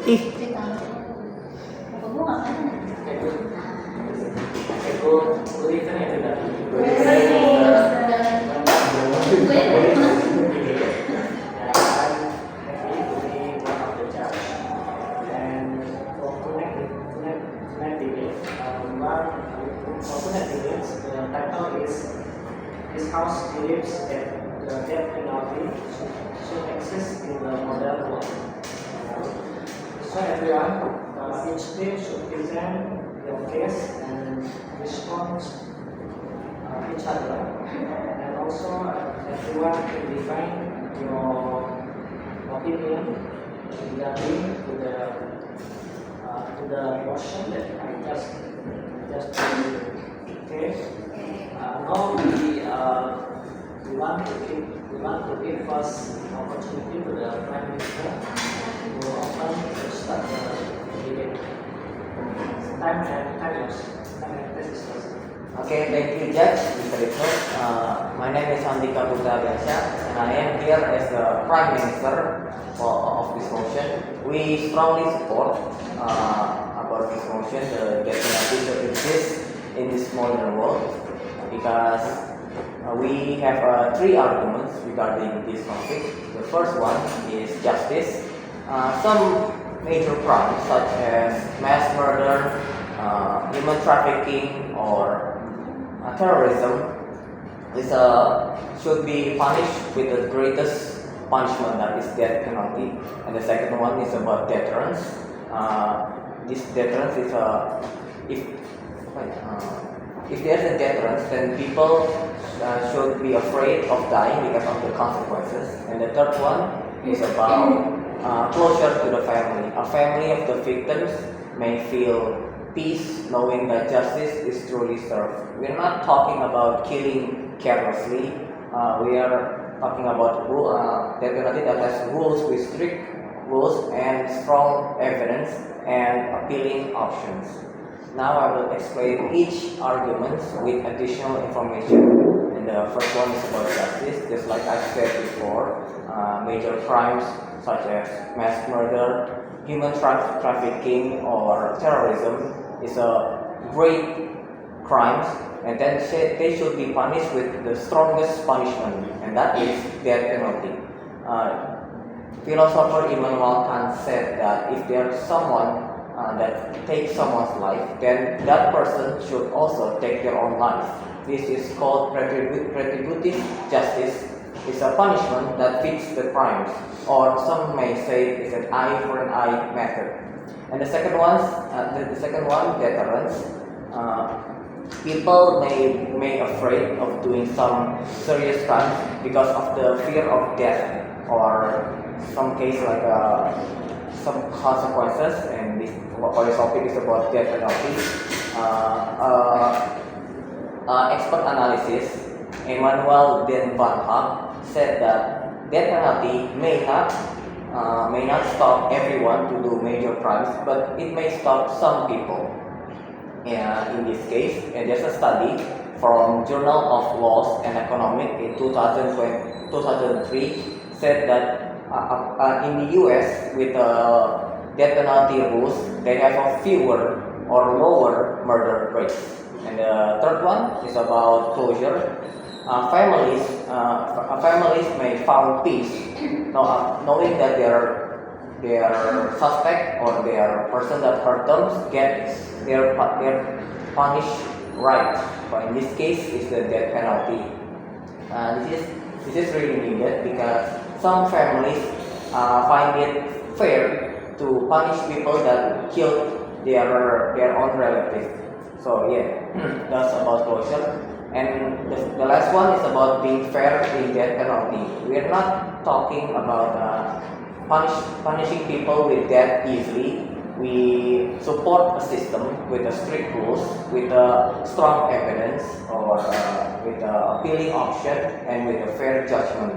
Ih, Good evening, the title is House believes that the death penalty should exist in the modern world. So everyone, each team should present your case and respond each other, and also everyone can define your opinion regarding to the motion that I just did. Okay. Now we want to give first opportunity to the Prime Minister to open to start the debate. Time yours. This is yours. Okay, thank you, Judge, Mr. Ibnu. My name is Andika Putra Biasa, and I am here as the Prime Minister of this motion. We strongly support about this motion, the death penalty should exist in this modern world, because we have three arguments regarding this topic. The first one is justice. Some major crimes such as mass murder, human trafficking, or terrorism should be punished with the greatest punishment, that is death penalty. And the second one is about deterrence. This deterrence is if there's a deterrence, then people should be afraid of dying because of the consequences. And the third one is about closure to the family. A family of the victims may feel peace knowing that justice is truly served. We're not talking about killing carelessly. We are talking about death penalty that has rules with strict rules and strong evidence and appealing options. Now I will explain each argument with additional information. And the first one is about justice. Just like I said before, major crimes such as mass murder, human trafficking, or terrorism is a great crimes, and then they should be punished with the strongest punishment, and that is death penalty. Philosopher Immanuel Kant said that if there is someone that takes someone's life, then that person should also take their own life. This is called retributive justice. It's a punishment that fits the crimes, or some may say it's an eye for an eye method. And the second one, deterrence. People may afraid of doing some serious crimes because of the fear of death, or some case like some consequences. And this topic is about death penalty. Expert analysis Emmanuel Den Van Haag said that death penalty may not stop everyone to do major crimes, but it may stop some people. In this case, and there's a study from Journal of Laws and Economics in 2003 said that in the US, with the death penalty rules, they have a fewer or lower murder rates. And the third one is about closure. Families may find peace knowing that their suspect or their person that hurt them get their punished right. But in this case, it's the death penalty. This is really needed because some families find it fair to punish people that killed their own relative. So yeah, that's about closure. And the last one is about being fair in death penalty. We are not talking about punishing people with death easily. We support a system with a strict rules, with a strong evidence, or with an appealing option, and with a fair judgment.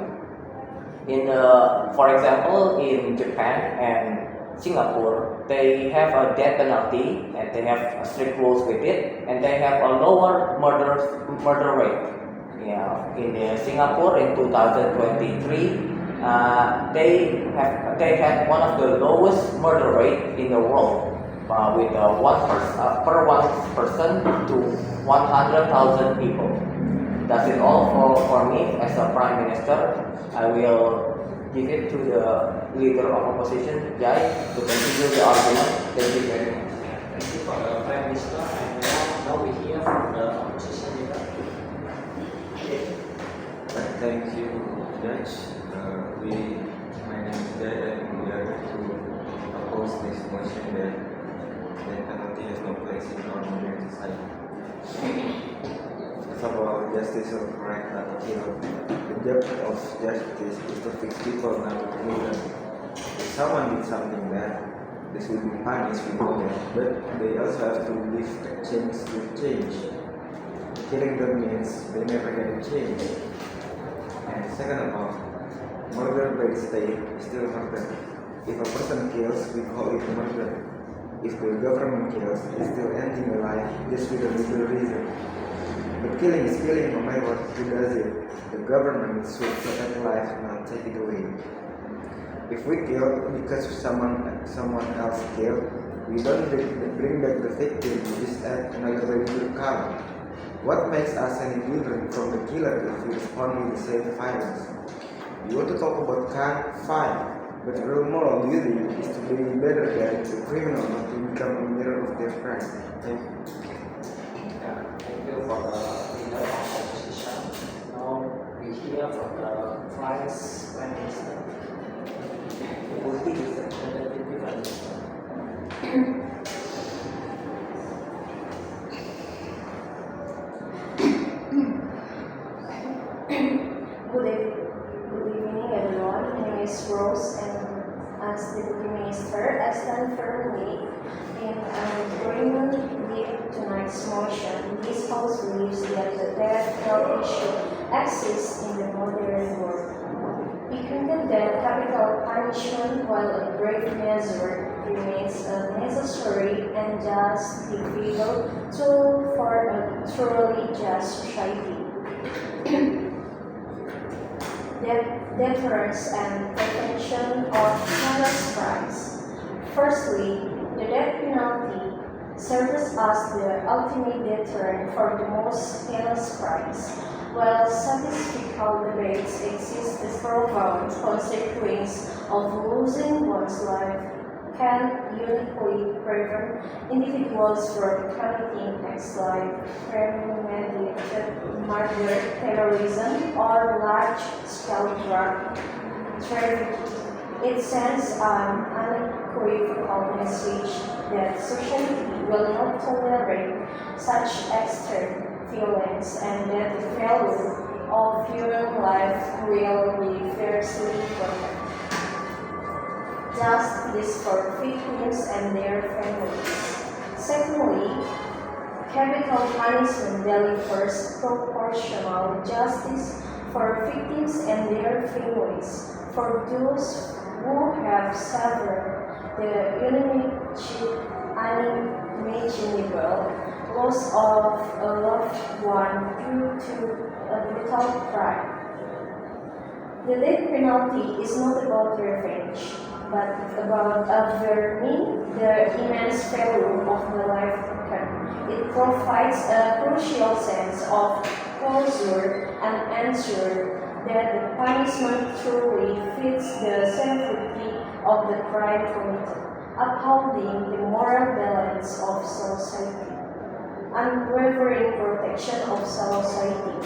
For example, in Japan and Singapore, they have a death penalty and they have strict rules with it, and they have a lower murder rate. Yeah, in Singapore in 2023, They had one of the lowest murder rate in the world, with per one person to 100,000 people. That's it all for me as a Prime Minister. I will give it to the leader of opposition, Jai, to continue the argument. Thank you very much. Thank you for the Prime Minister. And now we hear from the opposition leader. Okay. Thank you, Judge. My name is Jai, and we are going to oppose this motion that the penalty has no place in our modern society. First of all, justice will correct, not kill. The job of justice is to fix people, not to kill them. If someone did something bad, this will be punished, we know that, but they also have to live change with change. Killing them means they never get a change. And second of all, murder by state is still murder. If a person kills, we call it murder. If the government kills, it's still ending a life just with a legal reason. But killing is killing no matter who does it. The government should protect life, not take it away. If we kill because someone else killed, we don't bring back the victim, we just add another way to come. What makes us any different from the killer if we respond with the same violence? You want to talk about crime? Fine. But the real moral duty is to be better than the criminal, not to become a mirror of their crime. Thank you. Thank you for the leader of opposition. Now we hear from the Vice Prime Minister. The Deputy Prime Minister. Good evening, everyone. My name is Rose, and as Deputy Minister, I stand firmly in agreement with tonight's motion. This House believes that the death penalty should exist in the modern world. We conclude that capital punishment, while a brave measure, remains a necessary and just vital tool for a truly just society. Deterrence and prevention of heinous crimes. Firstly, the death penalty serves as the ultimate deterrent for the most heinous crimes. While statistical debates exist, the profound consequence of losing one's life can uniquely prevent individuals from committing acts like premeditated murder, terrorism, or large-scale drug trafficking. It sends an unequivocal message that society will not tolerate such extreme violence and that the value of human life will be fiercely protected. Justice for victims and their families. Secondly, capital punishment delivers proportional justice for victims and their families. For those who have suffered the unimaginable loss of a loved one due to a brutal crime. The death penalty is not about revenge, but about affirming the immense value of the life taken. It provides a crucial sense of closure and ensures that the punishment truly fits the severity of the crime committed, upholding the moral balance of society, unwavering protection of society.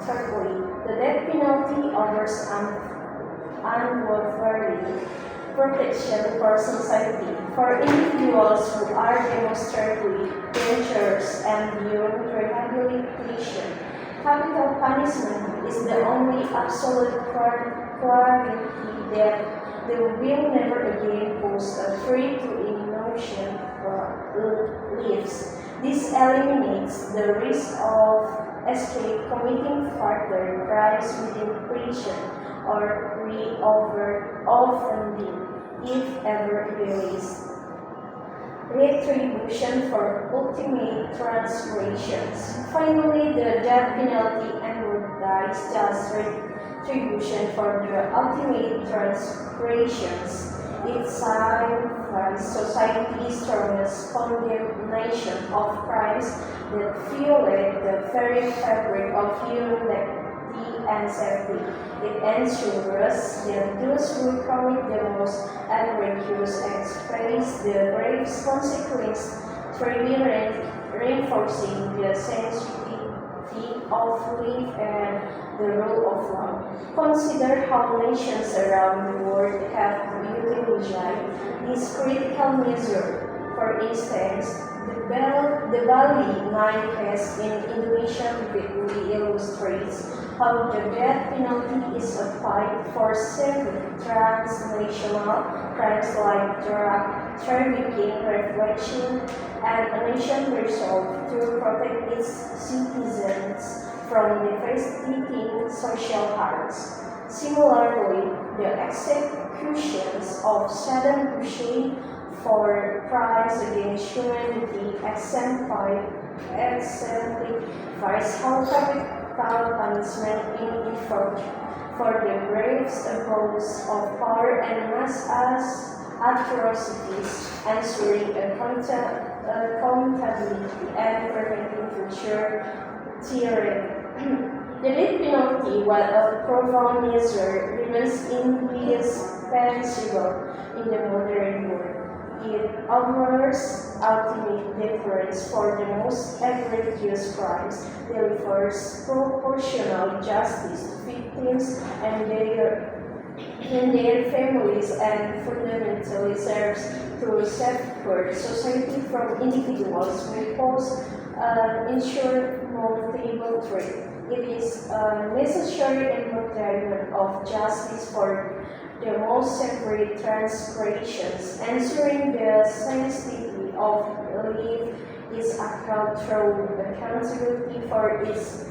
Thirdly, the death penalty offers unwavering protection for society, for individuals who are demonstrably dangerous and beyond rehabilitation. Capital punishment is the only absolute clarity that they will never again pose a threat to innocent lives. This eliminates the risk of escape committing further crimes within prison or re-offending if ever released. Retribution for ultimate transgressions. Finally, the death penalty embodies retribution for their ultimate transgressions. It signifies society's strongest condemnation of crimes that violate the very fabric of humanity and safety. It ensures that those who commit the most egregious acts face the grave consequences, reinforcing the sanctity of life and the rule of law. Consider how nations around the world have utilized this critical measure. For instance, the Bali Nine case in Indonesia vividly illustrates how the death penalty is applied for severe transnational crimes like drug trafficking, reflection, and a nation resolved to protect its citizens from devastating social harms. Similarly, the executions of Saddam Hussein for crimes against humanity exemplifies how capital punishment in effort for the grave abuse of power and mass atrocities, ensuring accountability and preventing future tyranny. The death penalty, while a profound measure, remains indispensable in the modern world. It offers ultimate deterrence for the most egregious crimes, delivers proportional justice to victims and their families, and fundamentally serves to safeguard society from individuals who pose insurmountable threat. It is a necessary embodiment of justice for the most severe transgressions, ensuring the sanctity of life is upheld through accountability for its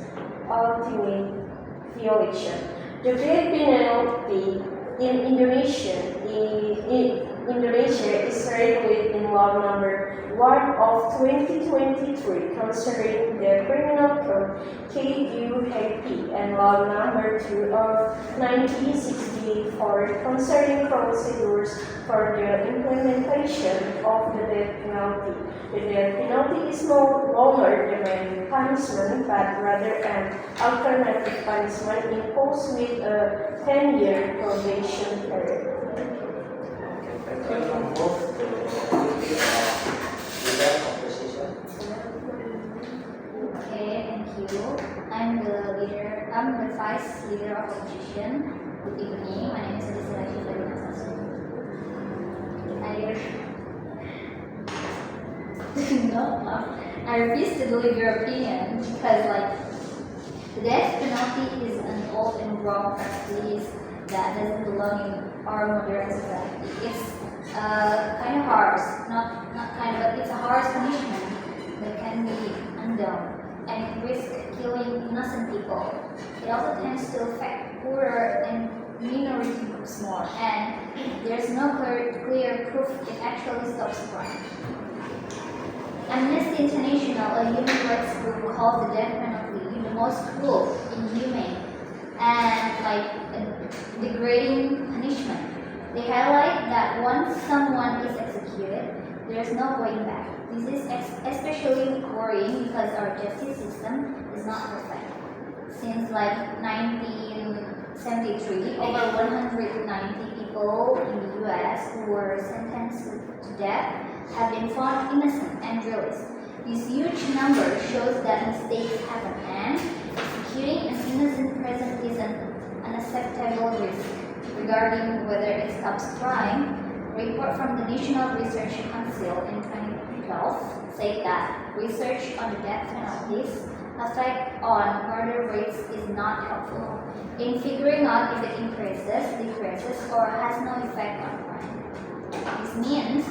ultimate violation. The death penalty in Indonesia is regulated in Law Number 1 of 2023 concerning the Criminal Code KUHP and Law Number 2 of 1964 concerning procedures for the implementation of the death penalty. The death penalty is no longer the main punishment, but rather an alternative punishment imposed with a 10-year probation period. Thank you. Now move to the activity of leader opposition. Okay, thank you. I'm the vice leader of opposition. Good evening. My name is Aditya Rajendra Sasu. I refuse to believe your opinion because, the death penalty is an old and wrong practice that doesn't belong in our modern society. It's kind of harsh, not kind of, but it's a harsh punishment that can be undone and it risks killing innocent people. It also tends to affect poorer and minority groups more, and there's no clear proof it actually stops crime. Amnesty International, a human rights group, calls the death penalty the most cruel, inhumane, and a degrading punishment. They highlight that once someone is executed, there is no going back. This is especially worrying because our justice system is not perfect. Since 1973, over 190 people in the US who were sentenced to death have been found innocent and released. This huge number shows that mistakes happen, and executing an innocent person is an unacceptable risk. Regarding whether it stops crime, a report from the National Research Council in 2012 said that research on the death penalty's effect on murder rates is not helpful in figuring out if it increases, decreases, or has no effect on crime. This means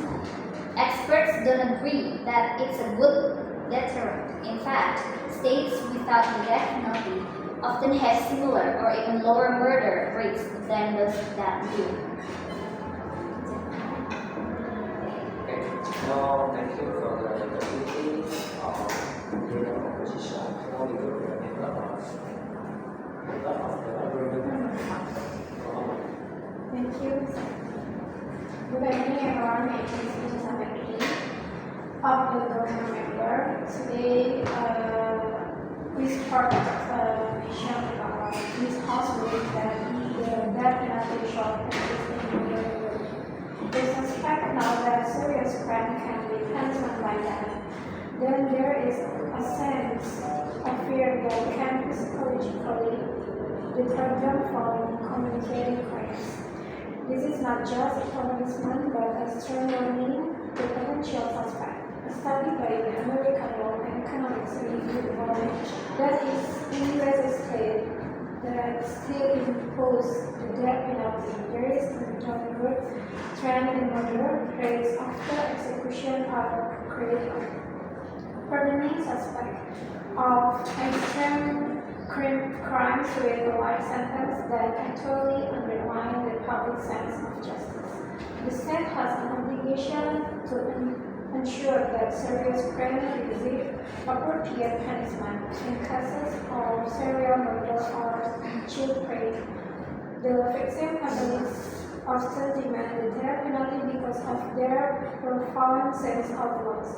experts don't agree that it's a good deterrent. In fact, states without the death penalty often have similar or even lower murder rates than those that do. Okay. Now, thank you for the activity of leader opposition. Now we go to the member of the Good evening, everyone. My name is Mrs. Samaki of the government member. Today, we start mission about this house rule that the death penalty shall exist in the world. We suspect now that serious crime can be punishment by death. Then there is a sense of fear that can psychologically deter them from committing crimes. This is not just a punishment but a stern warning to potential suspects. A study by the American Law and Economics Review found that in US state that still impose the death penalty, there is a downward trend in murder rates after execution are created. Pardoning suspects of extreme crimes with a life sentence that actually undermine the public sense of justice. The state has an obligation to ensure that serious crimes receive appropriate punishment in cases of serial murder or child prey. The victim families often demand the death penalty because of their profound sense of loss.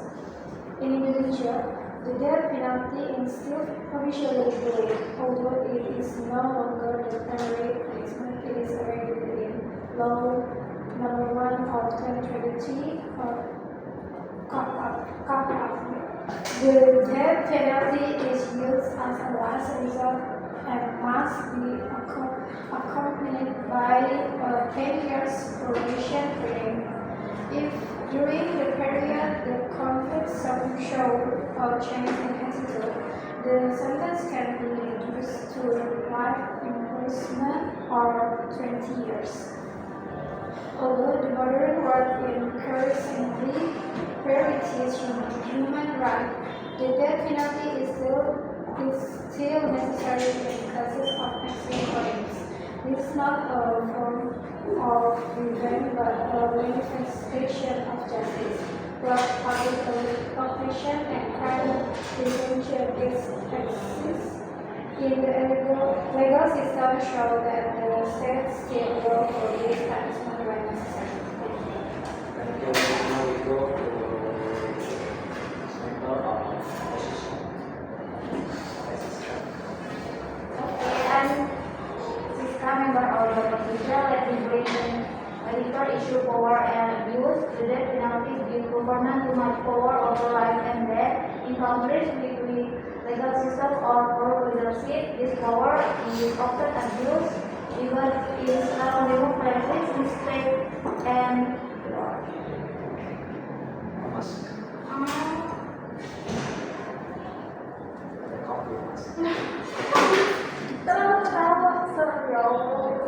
In Indonesia, the death penalty is still officially believed, although it is no longer the primary punishment. It is already in Law Number 1 of 2023 The death penalty is used as a last resort and must be accompanied by a 10 years probation period. If during the period the convict show a change in attitude, the sentence can be reduced to life imprisonment or 20 years. Although the modern world increasingly priorities human rights, the death penalty is still necessary in cases of extreme crimes. This is not a form of revenge but a manifestation of justice. Broad public recognition and crime prevention exists in the legal system show that the state still will for this punishment when necessary. Thank you. Now we go to member of opposition. Okay, I'm Siska, member of the opposition. Let me bring a little issue power and abuse. The death penalty gives government too much power over life and death. In countries with legal system or poor leadership, this power is often abused, even in some democracies, in state and Mas, ada kopi mas. terlalu ketawa, sorry ya Allah,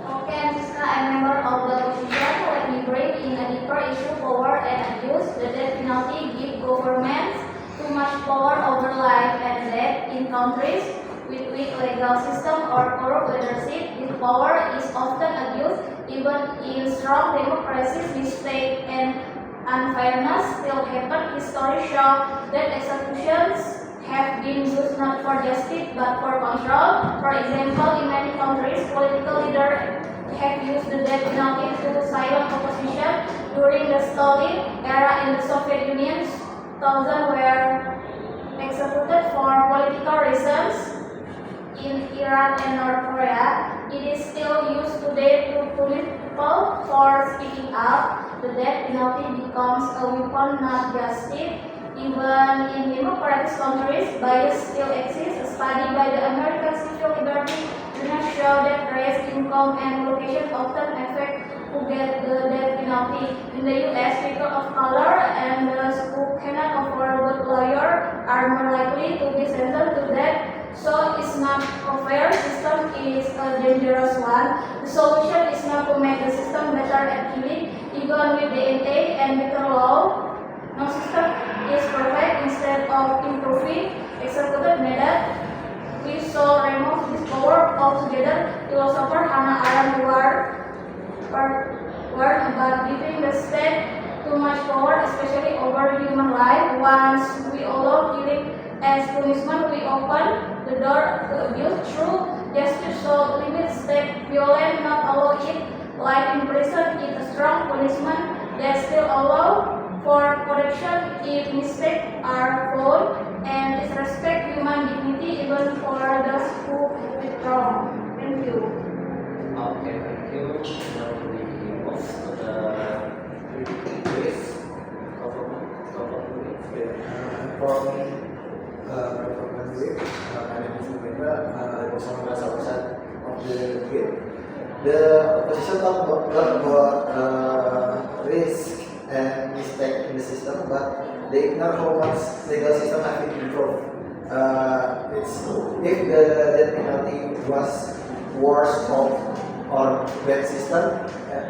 Okay, Siska, I'm member of the opposition. Let me bring in a deeper issue, power and abuse. The death penalty gives governments too much power over life and death in countries with weak legal system or corrupt leadership. This power is often abused, even in strong democracies. Mistake and unfairness still happen. History shows that executions have been used not for justice but for control. For example, in many countries, political leaders have used the death penalty to silence opposition. During the Stalin era in the Soviet Union, thousands were executed for political reasons. In Iran and North Korea, it is still used today to punish people for speaking up. The death penalty becomes a weapon, not justice. Even in democratic countries, bias still exists. A study by the American Civil Liberty Union show that race, income, and location often affect who get the death penalty. In the U.S., people of color and those who cannot afford a good lawyer are more likely to be sentenced to death. So it's not a fair system, it is a dangerous one. The solution is not to make the system better at killing. Even with DNA and better law, no system is perfect. Instead of improving executed method, we should remove this power altogether. Philosopher Hannah Arendt warned about giving the once we allow killing as punishment, we open the door to abuse through justice, so limit state violence, not allow it. Life in prison is a strong punishment that still allow for correction if mistakes are found and disrespect human dignity even for those who did wrong. Thank you. Okay, thank you. Now we move to the brief government brief. For me, performance week, my name is Bupendra. I was on class outside of the week. The opposition talk about risk and mistake in the system, but they ignore how much legal system have been improved. It's if the death penalty was worse off or bad system,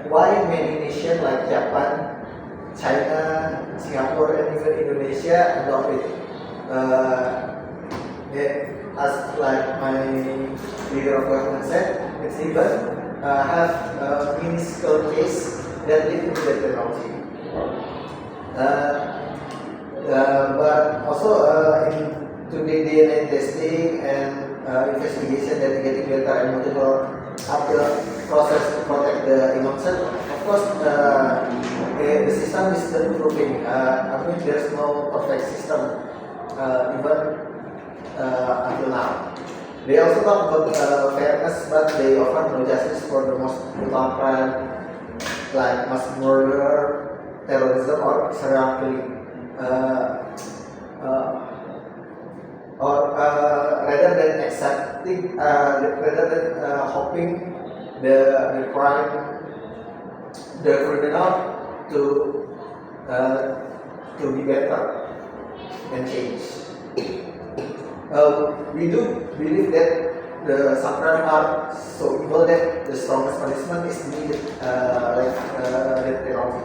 why many nations like Japan, China, Singapore, and even Indonesia adopt it? As like my leader of government said, it's even have a minuscule case that lead to the penalty. But also in today DNA testing and investigation that getting better and multiple after process to protect the innocent. Of course, the system is still improving. I mean, there's no perfect system even until now. They also talk about fairness, but they offer no justice for the most brutal crime like mass murder, terrorism, or serial killing. Rather than accepting, rather than hoping the crime, the criminal to be better and change. We do believe that some crimes are so evil that the strongest punishment is needed, like death penalty.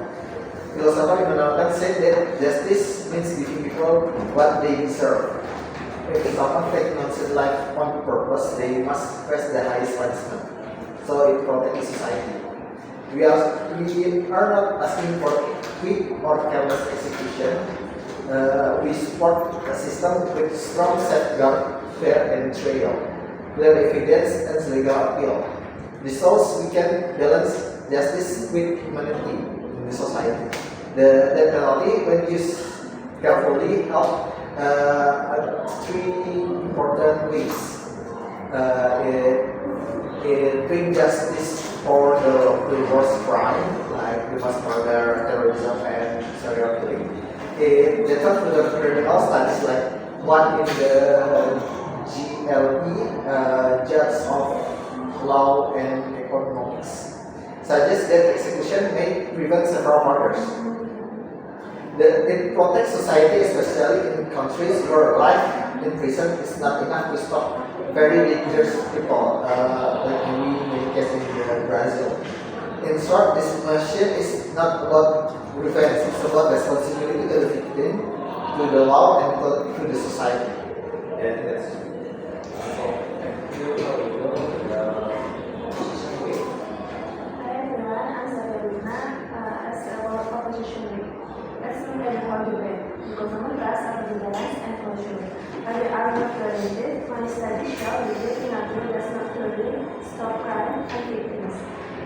Philosopher Immanuel Kant said that justice means giving people what they deserve. If someone takes nonsense life on purpose, they must face the highest punishment. So it protects society. We are not asking for quick or careless execution. We support a system with strong safeguard, fair and trial, clear evidence and legal appeal. This shows we can balance justice with humanity in the society. The death penalty, when used carefully, help three important ways. It brings justice for the worst crime, like the mass murder, terrorism, and serial killing. It detects the criminal studies, like one in the GLE, Judge of Law and Economics, suggests that execution may prevent several murders. It protects society, especially in countries where life in prison is not enough to stop very dangerous people, like in many cases in Brazil. In short, this mission is not about revenge, it's about responsibility to the victim, to the law, and to the society. Yeah, that's thank you. Hi everyone, I'm Sabrina. As our opposition week, let's look at how to win. The government does have the balance and control. But they are not related. One study show the death penalty does not really stop crime and victims.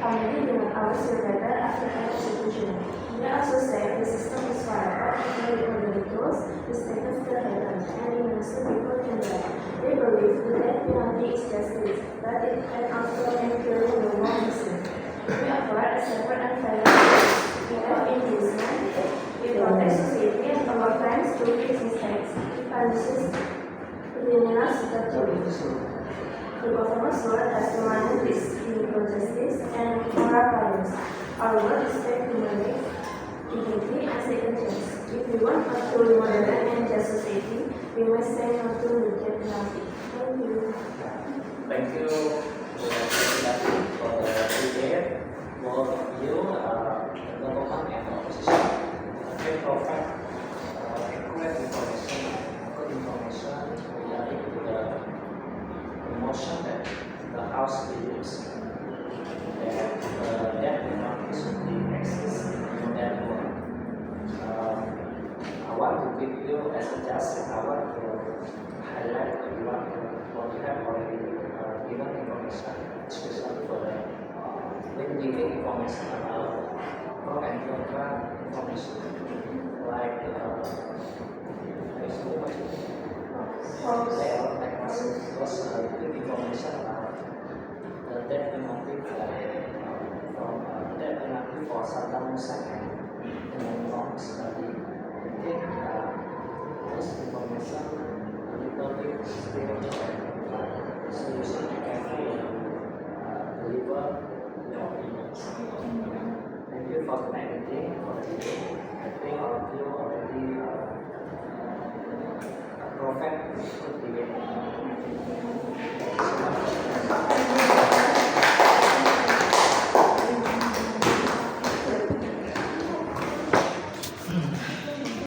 Finally, human hours feel better after an execution. They also say the system is fair, but for the tools, the status still happens, and innocent people can die. They believe the death penalty is justice, but it can also end killing the more innocent. We offer a separate and fair we have imprisonment. We protect society and our crimes to fix mistakes. It punishes criminals effectively. The government's work has demanded this legal justice and moral values. Our work is fair humanity, dignity, and second chance. If we want a truly modern and just society, we must say no to the death penalty. Thank you. Thank you for the debate. Both of you are the government and opposition. Can provide accurate information, good information regarding to the motion that the House believes that death penalty should be exist in that world. want to give you as a just I want to highlight what you have already given information, especially for the when giving information about pro and contra information like layout diagnosis was good information about the death penalty from death penalty for Saddam Hussein and from study. I think this information a little bit still so you should be careful deliver your opinions. Thank you for connecting for today. I think all of you already perfect